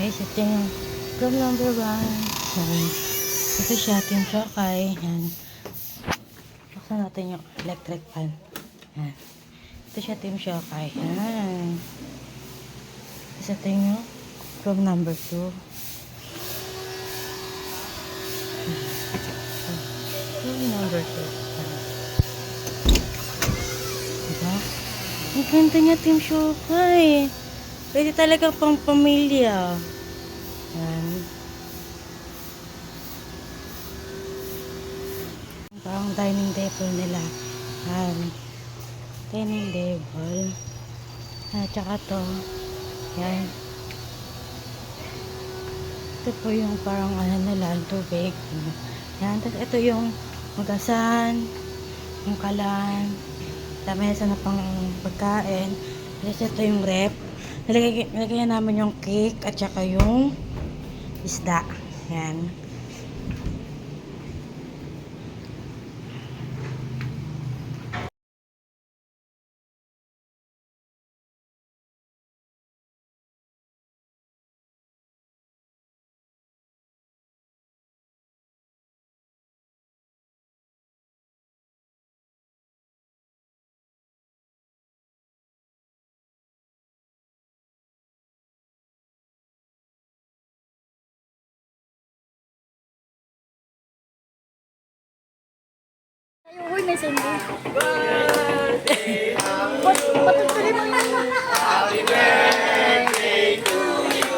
guys, ito yung room number 1. Yan. Ito siya, Team Chokay. Yan. Buksan natin yung electric fan. Yan. Ito siya, Team Chokay. Yan. Tapos ito yung room number 2. Room number 2. Diba? Ang ganda niya, Team Chokay. Pwede talaga pang pamilya. Yan. Parang dining table nila. Yan. Dining table. At saka to. Yan. Ito po yung parang ano nila, tubig. Yan. Tapos ito yung magasan. Yung kalan. Lamesa na pang pagkain. Tapos ito yung rep. Nilagyan namin yung cake at saka yung isda. Yan. Uy, may sundo. Patutuloy mo na. Happy birthday to you.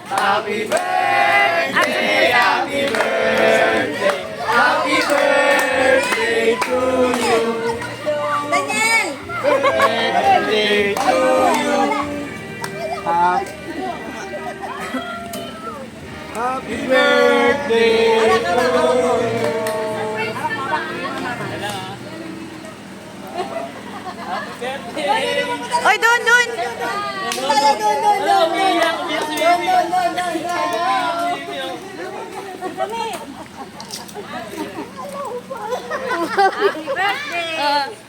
Happy birthday, happy birthday, happy birthday to you. Daniel! Birthday to you. Happy birthday to you. Oy, doon! Happy birthday!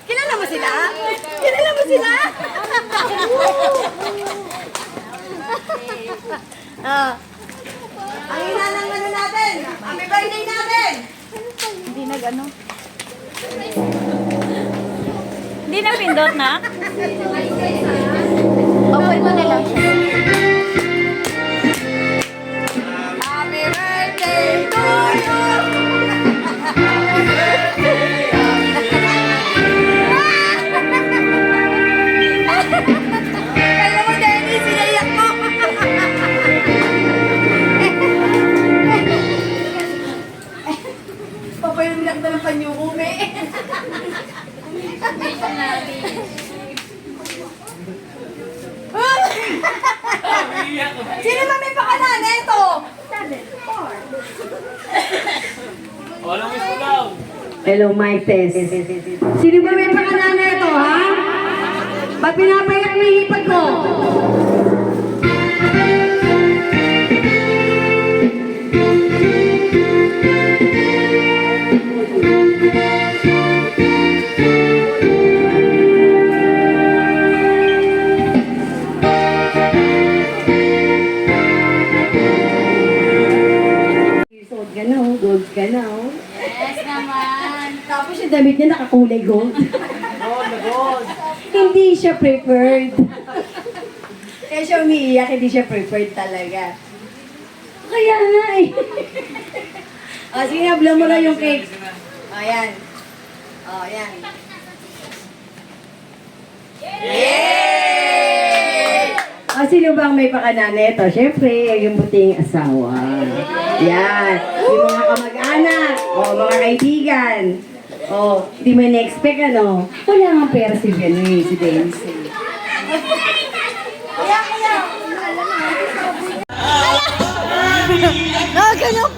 Kilala mo sila? Kilala mo sila? Ang ina ng ano natin! Happy birthday natin! Hindi nag-ano? Hindi na pindot na? Open mo na lang siya. Happy birthday to you! Kala mo, Dennis, sinayak mo! Papayuminak na ng panyukume. Sino ba may pakanan? Ito! Walang miss mo daw. Hello, mic test. Sino ba may pakanan na ito, ha? Ba't pinapayak mo yung hipag ko? Gold ka na, oh. Gold ka na, oh. Yes naman! Tapos yung damit niya nakakulay gold. Gold na gold. Hindi siya preferred. Kaya siya umiiyak, hindi siya preferred talaga. Kaya nga eh. Sige, habla mo na yung cake. Ayan. Ayan. Yay! Sino bang may pakana nito? Siyempre, yung buting asawa. Yan. Yung mga kamag-anak. O, mga kaibigan. O, di mo na-expect ano? Wala nga pera si Dennis. Si Dennis. Ah, ganun